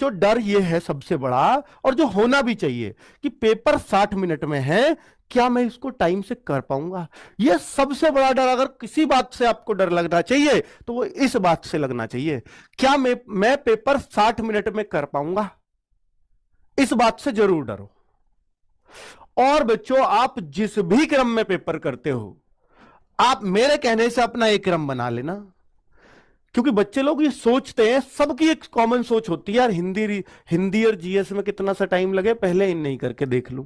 बच्चों डर ये है सबसे बड़ा, और जो होना भी चाहिए, कि पेपर 60 मिनट में है, क्या मैं इसको टाइम से कर पाऊंगा? यह सबसे बड़ा डर। अगर किसी बात से आपको डर लगना चाहिए तो वो इस बात से लगना चाहिए, क्या मैं पेपर 60 मिनट में कर पाऊंगा? इस बात से जरूर डरो। और बच्चों, आप जिस भी क्रम में पेपर करते हो, आप मेरे कहने से अपना एक क्रम बना लेना। क्योंकि बच्चे लोग ये सोचते हैं, सबकी एक कॉमन सोच होती है, यार हिंदी और जीएस में कितना सा टाइम लगे, पहले इन नहीं करके देख लूं।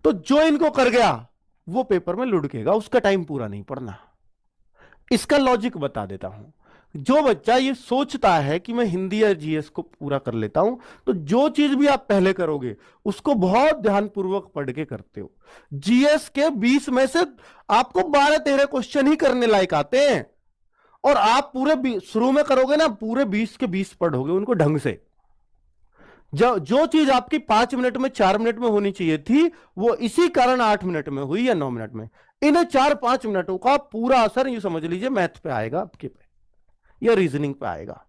तो जो इनको कर गया वो पेपर में लुढ़केगा, उसका टाइम पूरा नहीं पड़ना। इसका लॉजिक बता देता हूं। जो बच्चा ये सोचता है कि मैं हिंदी या जीएस को पूरा कर लेता हूं, तो जो चीज भी आप पहले करोगे उसको बहुत ध्यानपूर्वक पढ़ के करते हो। जीएस के 20 में से आपको 12-13 क्वेश्चन ही करने लायक आते हैं, और आप पूरे शुरू में करोगे ना, पूरे 20 के 20 पढ़ोगे उनको ढंग से। जो चीज आपकी 5 मिनट में 4 मिनट में होनी चाहिए थी, वो इसी कारण 8 मिनट में हुई या 9 मिनट में। इन्हें 4-5 मिनटों का पूरा असर यूं समझ लीजिए मैथ पे आएगा आपके पे, या रीजनिंग पे आएगा,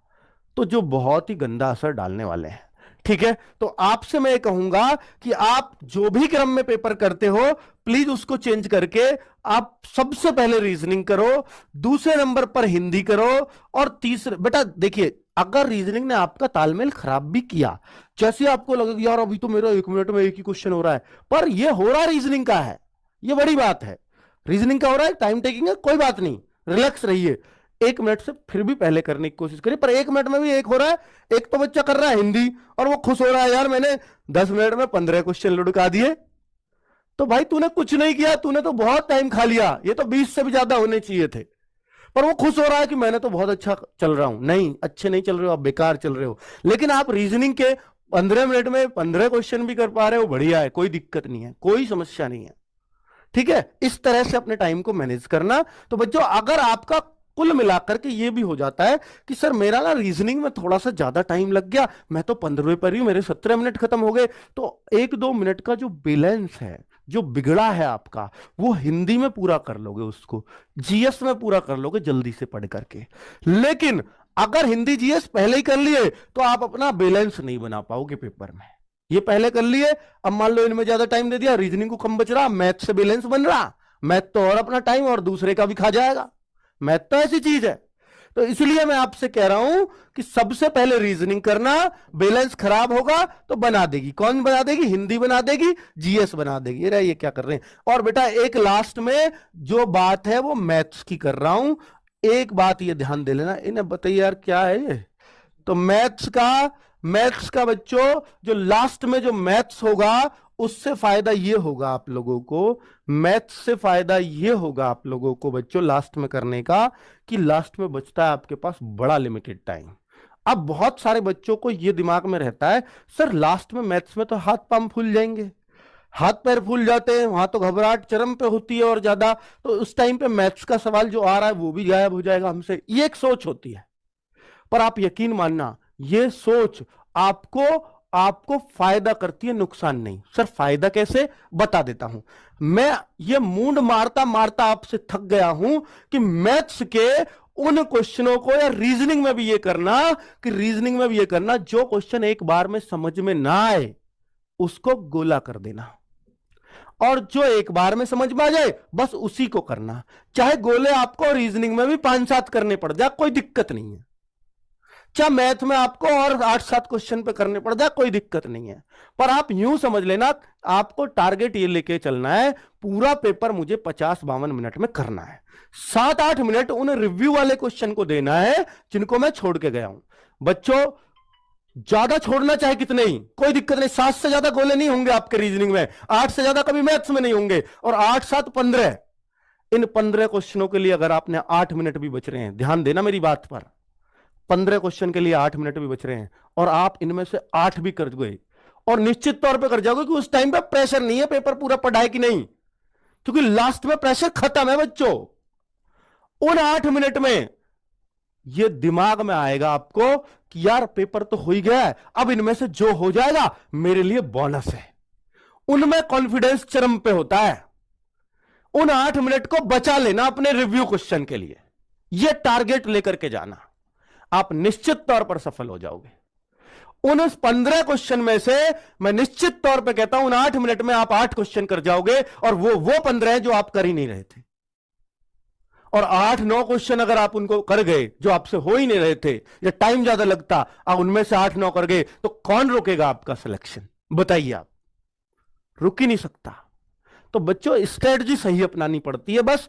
तो जो बहुत ही गंदा असर डालने वाले हैं। ठीक है, तो आपसे मैं कहूंगा कि आप जो भी क्रम में पेपर करते हो, प्लीज उसको चेंज करके आप सबसे पहले रीजनिंग करो, दूसरे नंबर पर हिंदी करो, और तीसरे, बेटा देखिए, अगर रीजनिंग ने आपका तालमेल खराब भी किया, जैसे आपको लगे यार अभी तो मेरा 1 मिनट में एक ही क्वेश्चन हो रहा है, पर यह हो रहा है रीजनिंग का है, यह बड़ी बात है। रीजनिंग का हो रहा है, टाइम टेकिंग है, कोई बात नहीं, रिलैक्स रहिए। 1 मिनट से फिर भी पहले करने की कोशिश करिए, पर 1 मिनट में भी एक हो रहा है। एक तो बच्चा कर रहा है हिंदी और वो खुश हो रहा है, यार मैंने 10 मिनट में 15 क्वेश्चन लुढ़का दिए। तो भाई तूने कुछ नहीं किया, तूने तो बहुत टाइम खा लिया, ये तो 20 से भी ज्यादा होने चाहिए थे। पर वो खुश हो रहा है कि मैंने तो बहुत अच्छा चल रहा हूं। नहीं, अच्छे नहीं चल रहे हो आप, बेकार चल रहे हो। लेकिन आप रीजनिंग के 15 मिनट में 15 क्वेश्चन भी कर पा रहे हो, बढ़िया है, कोई दिक्कत नहीं है, कोई समस्या नहीं है। ठीक है, इस तरह से अपने टाइम को मैनेज करना। तो बच्चों, अगर आपका कुल मिलाकर के ये भी हो जाता है कि सर मेरा ना रीजनिंग में थोड़ा सा ज्यादा टाइम लग गया, मैं तो 15वें पर ही हूं, मेरे 17 मिनट खत्म हो गए, तो 1-2 मिनट का जो बैलेंस है, जो बिगड़ा है आपका, वो हिंदी में पूरा कर लोगे, उसको जीएस में पूरा कर लोगे जल्दी से पढ़ करके। लेकिन अगर हिंदी जीएस पहले ही कर लिए तो आप अपना बैलेंस नहीं बना पाओगे पेपर में। ये पहले कर लिए, अब मान लो इनमें ज्यादा टाइम दे दिया, रीजनिंग को कम बच रहा, मैथ से बैलेंस बन रहा, मैथ तो और अपना टाइम और दूसरे का भी खा जाएगा। मैथ तो ऐसी चीज है। तो इसलिए मैं आपसे कह रहा हूं कि सबसे पहले रीजनिंग करना, बैलेंस खराब होगा तो बना देगी। कौन बना देगी? हिंदी बना देगी, जीएस बना देगी। ये क्या कर रहे हैं। और बेटा एक लास्ट में जो बात है वो मैथ्स की कर रहा हूं, एक बात ये ध्यान दे लेना। इन्हें बताइए यार क्या है ये, तो मैथ्स का बच्चों जो लास्ट में जो मैथ्स होगा, उससे फायदा ये होगा आप लोगों को, मैथ्स से फायदा ये होगा आप लोगों को बच्चों लास्ट में करने का, कि लास्ट में बचता है आपके पास बड़ा लिमिटेड टाइम। अब बहुत सारे बच्चों को ये दिमाग में रहता है, सर लास्ट में मैथ्स में तो हाथ पांव फूल जाएंगे, हाथ पैर फूल जाते हैं, वहां तो घबराहट चरम पे होती है और ज्यादा, तो उस टाइम पे मैथ्स का सवाल जो आ रहा है वो भी गायब हो जाएगा हमसे। ये एक सोच होती है, पर आप यकीन मानना, ये सोच आपको फायदा करती है, नुकसान नहीं। सर फायदा कैसे, बता देता हूं। मैं ये मूंड मारता मारता आपसे थक गया हूं कि मैथ्स के उन क्वेश्चनों को, या रीजनिंग में भी ये करना जो क्वेश्चन एक बार में समझ में ना आए उसको गोला कर देना, और जो एक बार में समझ में आ जाए बस उसी को करना। चाहे गोले आपको रीजनिंग में भी 5-7 करने पड़ जाए, कोई दिक्कत नहीं है। चाहे मैथ में आपको और 8-7 क्वेश्चन पे करने पड़ जाए, कोई दिक्कत नहीं है। पर आप यूं समझ लेना, आपको टारगेट ये लेके चलना है, पूरा पेपर मुझे 50-52 मिनट में करना है। 7-8 मिनट उन रिव्यू वाले क्वेश्चन को देना है जिनको मैं छोड़ के गया हूं। बच्चों ज्यादा छोड़ना चाहे कितने ही, कोई दिक्कत नहीं, 7 से ज्यादा गोले नहीं होंगे आपके रीजनिंग में, 8 से ज्यादा कभी मैथ्स में नहीं होंगे, और 8-7 15। इन 15 क्वेश्चनों के लिए अगर आपने 8 मिनट भी बच रहे हैं, ध्यान देना मेरी बात पर, 15 क्वेश्चन के लिए 8 मिनट भी बच रहे हैं, और आप इनमें से 8 भी कर गए, और निश्चित तौर पे कर जाओगे कि उस टाइम पे प्रेशर नहीं है पेपर पूरा पढ़ा है कि नहीं, क्योंकि लास्ट में प्रेशर खत्म है बच्चों। उन 8 मिनट में ये दिमाग में आएगा आपको कि यार पेपर तो हो ही गया है, अब इनमें से जो हो जाएगा मेरे लिए बोनस है। उनमें कॉन्फिडेंस चरम पे होता है। उन 8 मिनट को बचा लेना अपने रिव्यू क्वेश्चन के लिए, यह टारगेट लेकर के जाना, आप निश्चित तौर पर सफल हो जाओगे। उन 15 क्वेश्चन में से मैं निश्चित तौर पे कहता हूं उन 8 मिनट में आप 8 क्वेश्चन कर जाओगे, और वो 15 हैं जो आप कर ही नहीं रहे थे। और 8-9 क्वेश्चन अगर आप उनको कर गए जो आपसे हो ही नहीं रहे थे या टाइम ज्यादा लगता, आप उनमें से 8-9 कर गए, तो कौन रोकेगा आपका सिलेक्शन? बताइए, आप रुक ही नहीं सकता। तो बच्चों, स्ट्रेटजी सही अपनानी पड़ती है बस।